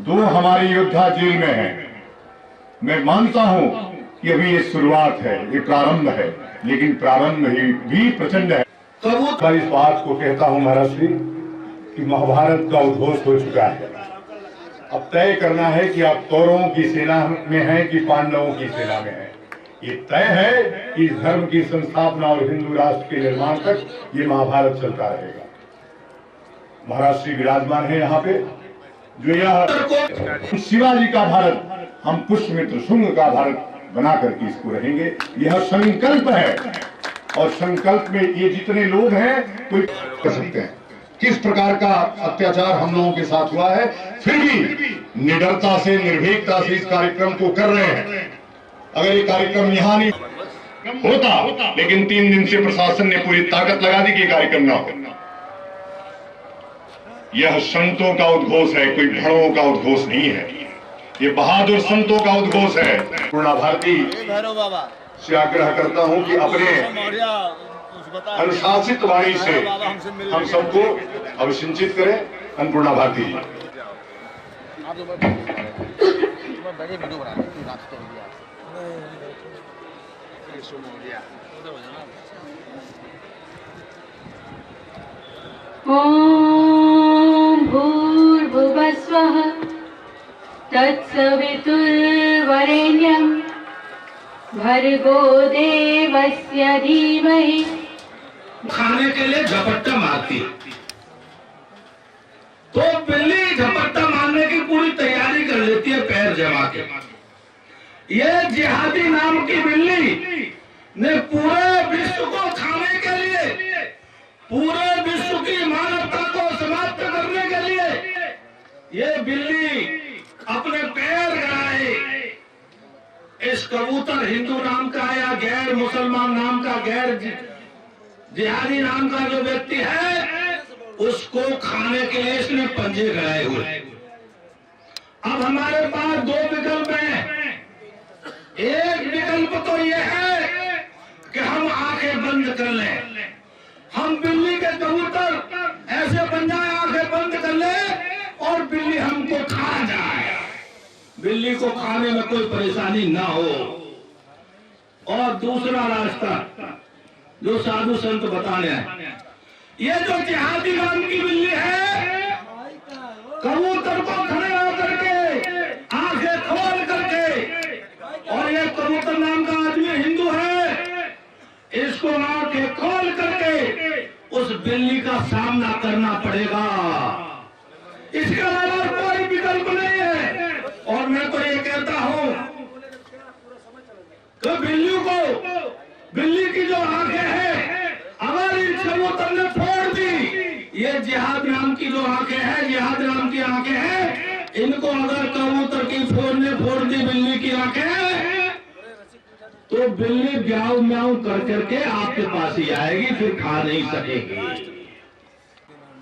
दो हमारे योद्धा जेल में हैं। मैं मानता हूं कि अभी ये शुरुआत है, ये प्रारंभ है, लेकिन प्रारंभ भी प्रचंड है। मैं इस बात को कहता हूं महाराज श्री कि महाभारत का उद्घोष हो चुका है। अब तय करना है कि आप कौरवों की सेना में हैं कि पांडवों की सेना में हैं। ये तय है कि इस धर्म की संस्थापना और हिंदू राष्ट्र के निर्माण तक ये महाभारत चलता रहेगा। महाराज श्री विराजमान है यहाँ पे, जो यह शिवाजी का भारत हम पुष्यमित्र शुंग का भारत बना करके इसको रहेंगे। यह संकल्प है, और संकल्प में ये जितने लोग हैं कोई कर सकते हैं। किस प्रकार का अत्याचार हम लोगों के साथ हुआ है, फिर भी निडरता से निर्भीकता से इस कार्यक्रम को कर रहे हैं। अगर ये कार्यक्रम यहाँ नहीं होता, लेकिन 3 दिन से प्रशासन ने पूरी ताकत लगा दी कि ये कार्यक्रम ना हो। यह संतों का उद्घोष है, कोई भड़ों का उद्घोष नहीं है। ये बहादुर संतों का उद्घोष है। पूर्णा भारती से आग्रह करता हूं कि अपने अनुशासित वाणी से हम सबको अभिसिंचित करें। अन्नपूर्णा भारती जी। ओम भूर्भुवस्वः तत्सवितुर्वरेण्यं भर्गो देवस्य धीमहि। खाने के लिए झपट्टा मारती है, तो बिल्ली झपट्टा मारने की पूरी तैयारी कर लेती है पैर जमा के। ये जिहादी नाम की बिल्ली ने पूरे विश्व को खाने के लिए, पूरे विश्व की मानवता को समाप्त करने के लिए ये बिल्ली अपने पैर गड़ाए। इस कबूतर हिंदू नाम का या गैर मुसलमान नाम का, गैर जिहादी नाम का जो व्यक्ति है, उसको खाने के लिए इसने पंजे गड़ाए हुए। अब हमारे पास 2 विकल्प हैं। एक विकल्प तो यह है कि हम आंखें बंद कर लें, हम बिल्ली के कबूतर ऐसे बन जाए, आंखें बंद कर ले और बिल्ली हमको खा जाए, बिल्ली को खाने में कोई परेशानी ना हो। और दूसरा रास्ता जो साधु संत बताने हैं, ये जो जिहादी नाम की बिल्ली है, कबूतर को खड़े होकर के आंखें खोल करके, और ये कबूतर नाम का आदमी हिंदू है, इसको आंखें खोल करके उस बिल्ली का सामना करना पड़ेगा। इसके अलावा कोई विकल्प नहीं है। और मैं तो ये कहता हूं कि बिल्ली की जो आंखें हैं, अगर इस कबूतर ने फोड़ दी, ये जिहाद नाम की जो आंखें हैं, जिहाद नाम की आंखें हैं, इनको अगर कबूतर की फोड़ दी बिल्ली की आंखें, तो बिल्ली ब्याऊ म्याऊ कर करके आपके पास ही आएगी, फिर खा नहीं सकेगी।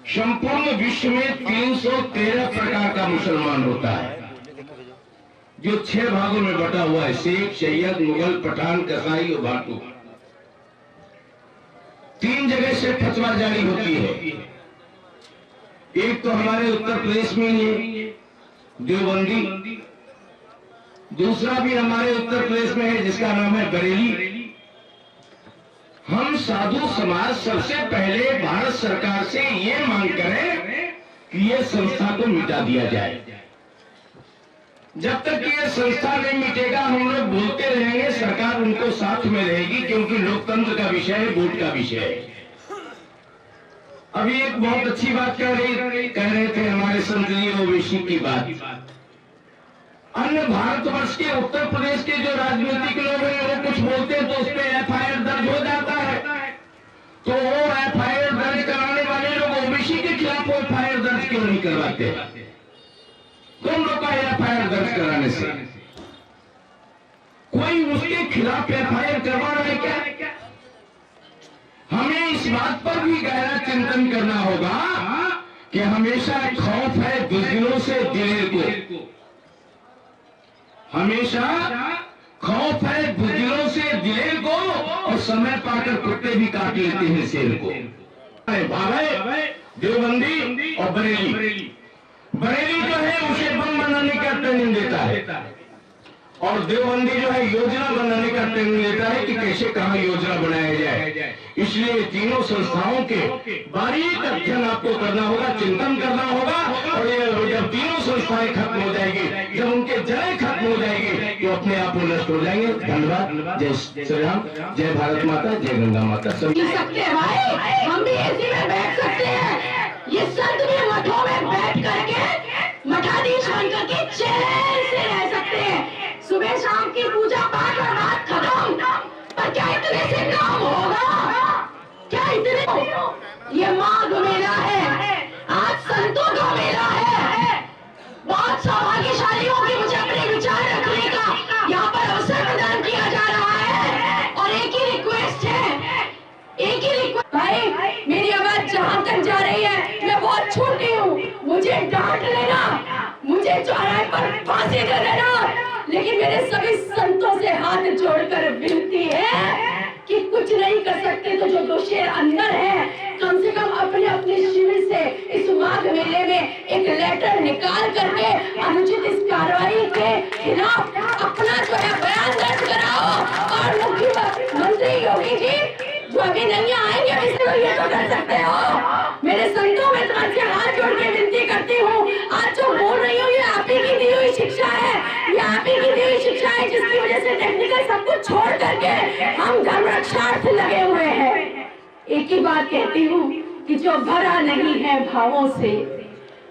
संपूर्ण विश्व में 313 प्रकार का मुसलमान होता है, जो 6 भागों में बटा हुआ है: सिख, सैयद, मुगल, पठान, कसाई और भाटू। 3 जगह से फतवा जारी होती है। एक तो हमारे उत्तर प्रदेश में ही है, देवबंदी। दूसरा भी हमारे उत्तर प्रदेश में है, जिसका नाम है बरेली। हम साधु समाज सबसे पहले भारत सरकार से ये मांग करें कि ये संस्था को मिटा दिया जाए। जब तक ये संस्था नहीं मिटेगा, हम लोग बोलते रहेंगे, सरकार उनको साथ में रहेगी, क्योंकि लोकतंत्र का विषय है, वोट का विषय है। अभी एक बहुत अच्छी बात कह रहे थे हमारे संसदीय ओवैसी की बात। अन्य भारतवर्ष के उत्तर प्रदेश के जो राजनीतिक लोग हैं, वो कुछ बोलते हैं तो उस पर एफआईआर दर्ज हो जाता है। तो वो एफआईआर दर्ज कराने वाले लोग ओबीसी के खिलाफ एफआईआर दर्ज क्यों नहीं करवाते? कौन रोका है एफआईआर दर्ज कराने से? कोई उसके खिलाफ एफआईआर करवा रहा है क्या? हमें इस बात पर भी गहरा चिंतन करना होगा कि हमेशा खौफ है बुज़दिलों से दिलेर को, हमेशा खौफ है बुज़दिलों से दिलेर को, और समय पाकर कुत्ते भी काट लेते हैं शेर को। भावे, देवबंदी और बरेली, बरेली जो है उसे बम बनाने का ट्रेनिंग देता है और देवबंदी जो है योजना बनाने का ट्रेनिंग देता है कि कैसे कहाँ योजना बनाया जाए। इसलिए तीनों संस्थाओं के बारीक अध्ययन आपको करना होगा, चिंतन करना होगा। और ये जब तीनों संस्थाएं खत्म हो जाएगी, जब उनके जड़ें खत्म हो जाएगी तो अपने आप वो नष्ट हो जाएंगे। धन्यवाद। जय श्री राम, जय भारत माता, जय गंगा माता। सब सकते हैं भाई, हम भी इसी में बैठ सकते हैं। ये संत भी मठों में बैठ करके मठाधीश बन करके चैन से रह सकते हैं। सुबह शाम की पूजा पाठ और रात खत्म, पर क्या इतने से काम होगा? क्या इतने? ये माघ मेला है, आज संतों का मेला है। बहुत सौभाग्यशाली हो कि मुझे अपने विचार रखने का यहाँ पर अवसर प्रदान किया जा रहा है। और एक ही रिक्वेस्ट है, एक ही रिक्वेस्ट। भाई मेरी आवाज जहाँ तक जा रही है, मैं बहुत छोटी हूँ, मुझे डांट लेना, मुझे चौराहे पर फांसी दे देना, लेकिन मेरे सभी संतों से हाथ जोड़कर विनती है कि कुछ नहीं कर सकते तो जो दो शेर अंदर है, कम से कम अपने अपने शिविर से इस माघ मेले में एक लेटर निकाल करके अनुचित इस कार्रवाई के खिलाफ अपना जो है बयान दर्ज कराओ। और मुख्यमंत्री योगी जी जो अभी नहीं आएंगे, इसलिए ये तो कर सकते हो। मेरे संतों में तुमसे हाथ जोड़ के विनती करती हूँ, आज जो बोल रही हूँ ये आप ही की दी हुई शिक्षा है, ये आप ही की दी हुई शिक्षा है, जिसकी वजह से टेक्निकल सब कुछ छोड़ करके हम धर्म रक्षार्थ लगे हुए हैं। एक ही बात कहती हूँ कि जो भरा नहीं है भावों से,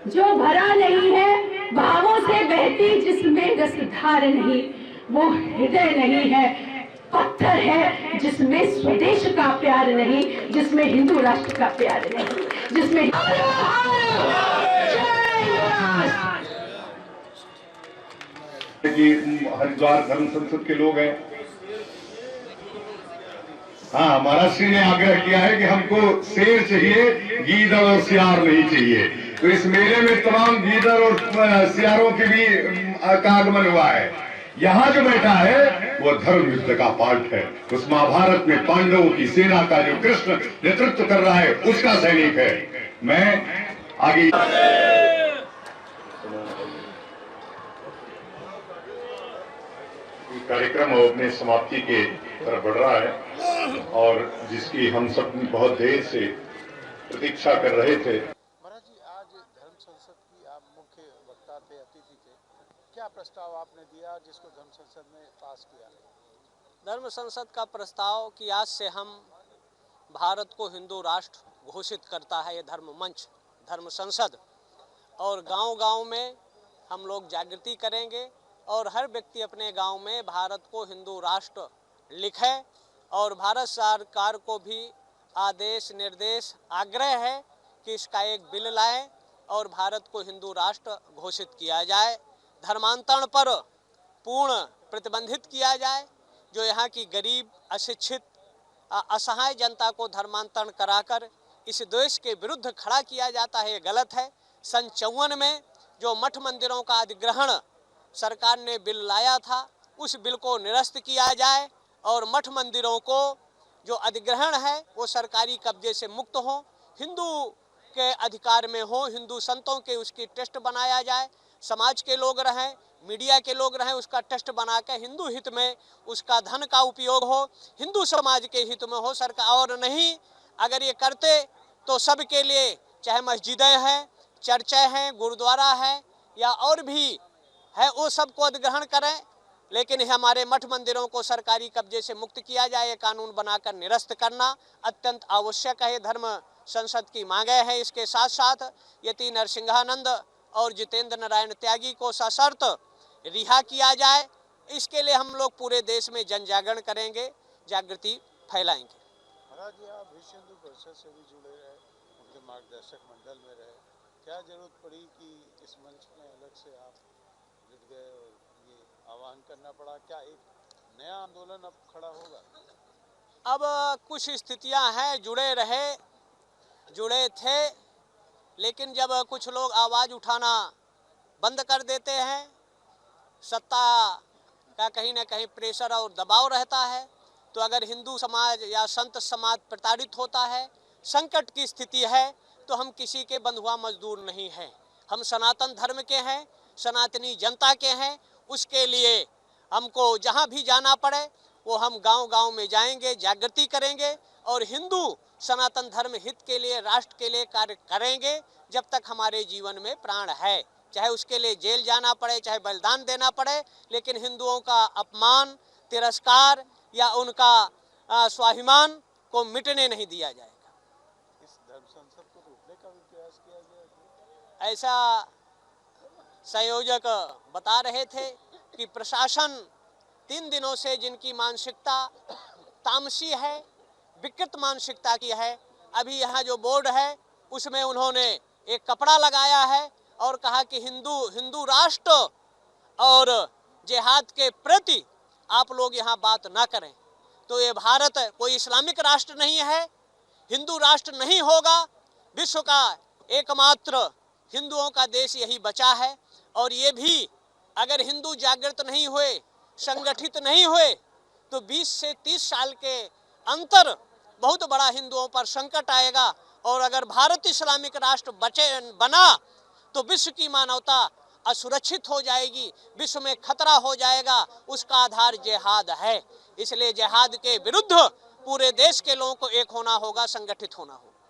जो भरा नहीं है भावों से बहती जिसमें रसधार नहीं, वो हृदय नहीं है, पत्थर है जिसमें स्वदेश का प्यार नहीं, जिसमें हिंदू राष्ट्र का प्यार नहीं, जिसमें कि हरिद्वार धर्म संसद के लोग हैं। हाँ, महाराज श्री ने आग्रह किया है कि हमको शेर चाहिए, गीदड़ और सियार नहीं चाहिए। तो इस मेले में तमाम गीदड़ और सियारों के भी का आगमन हुआ है। यहाँ जो बैठा है वो धर्म युद्ध का पाठ है। उस महाभारत में पांडवों की सेना का जो कृष्ण नेतृत्व कर रहा है उसका सैनिक है। मैं आगे कार्यक्रम अपने समाप्ति के तरफ बढ़ रहा है और जिसकी हम सब बहुत देर से प्रतीक्षा कर रहे थे। महाराज जी, आज धर्म संसद की आप मुख्य वक्ता थे, अतिथि थे। क्या प्रस्ताव आपने दिया जिसको धर्म संसद में पास किया? धर्म संसद का प्रस्ताव कि आज से हम भारत को हिंदू राष्ट्र घोषित करता है ये धर्म मंच, धर्म संसद, और गांव-गांव में हम लोग जागृति करेंगे और हर व्यक्ति अपने गांव में भारत को हिंदू राष्ट्र लिखे। और भारत सरकार को भी आदेश निर्देश आग्रह है कि इसका एक बिल लाए और भारत को हिंदू राष्ट्र घोषित किया जाए। धर्मांतरण पर पूर्ण प्रतिबंधित किया जाए। जो यहाँ की गरीब, अशिक्षित, असहाय जनता को धर्मांतरण कराकर इस देश के विरुद्ध खड़ा किया जाता है, ये गलत है। सन 54 में जो मठ मंदिरों का अधिग्रहण सरकार ने बिल लाया था, उस बिल को निरस्त किया जाए और मठ मंदिरों को जो अधिग्रहण है वो सरकारी कब्जे से मुक्त हो, हिंदू के अधिकार में हो, हिंदू संतों के उसकी ट्रस्ट बनाया जाए, समाज के लोग रहें, मीडिया के लोग रहें, उसका ट्रस्ट बना के हिंदू हित में उसका धन का उपयोग हो, हिंदू समाज के हित में हो सरकार। और नहीं, अगर ये करते तो सबके लिए, चाहे मस्जिदें हैं, चर्चें हैं, गुरुद्वारा है या और भी है, वो सबको अधिग्रहण करें, लेकिन हमारे मठ मंदिरों को सरकारी कब्जे से मुक्त किया जाए, ये कानून बनाकर निरस्त करना अत्यंत आवश्यक है। धर्म संसद की मांगे हैं। इसके साथ साथ यति नरसिंहानंद और जितेंद्र नारायण त्यागी को सशर्त रिहा किया जाए। इसके लिए हम लोग पूरे देश में जन जागरण करेंगे, जागृति फैलाएंगे। महाराज जी, आप विश्व हिंदू परिषद से भी जुड़े रहे, उनके मार्गदर्शक मंडल में रहे, क्या जरूरत पड़ी कि इस मंच में अलग से आप जुट गए और ये आह्वान करना पड़ा? क्या एक नया आंदोलन अब खड़ा होगा? अब कुछ स्थितियां हैं, जुड़े थे, लेकिन जब कुछ लोग आवाज़ उठाना बंद कर देते हैं, सत्ता का कहीं ना कहीं प्रेशर और दबाव रहता है, तो अगर हिंदू समाज या संत समाज प्रताड़ित होता है, संकट की स्थिति है, तो हम किसी के बंधुआ मजदूर नहीं हैं। हम सनातन धर्म के हैं, सनातनी जनता के हैं। उसके लिए हमको जहां भी जाना पड़े वो हम गांव-गांव में जाएंगे, जागृति करेंगे और हिंदू सनातन धर्म हित के लिए, राष्ट्र के लिए कार्य करेंगे जब तक हमारे जीवन में प्राण है। चाहे उसके लिए जेल जाना पड़े, चाहे बलिदान देना पड़े, लेकिन हिंदुओं का अपमान, तिरस्कार या उनका स्वाभिमान को मिटने नहीं दिया जाएगा। इस धर्म संसद को रोकने का भी प्रयास किया गया है। ऐसा संयोजक बता रहे थे कि प्रशासन 3 दिनों से जिनकी मानसिकता तामसी है, विकृत मानसिकता की है, अभी यहाँ जो बोर्ड है उसमें उन्होंने एक कपड़ा लगाया है और कहा कि हिंदू राष्ट्र और जिहाद के प्रति आप लोग यहाँ बात ना करें। तो ये भारत कोई इस्लामिक राष्ट्र नहीं है, हिंदू राष्ट्र नहीं होगा। विश्व का एकमात्र हिंदुओं का देश यही बचा है और ये भी अगर हिंदू जागृत नहीं हुए, संगठित नहीं हुए तो 20 से 30 साल के अंतर बहुत बड़ा हिंदुओं पर संकट आएगा। और अगर भारत इस्लामिक राष्ट्र बना तो विश्व की मानवता असुरक्षित हो जाएगी, विश्व में खतरा हो जाएगा। उसका आधार जिहाद है, इसलिए जिहाद के विरुद्ध पूरे देश के लोगों को एक होना होगा, संगठित होना होगा।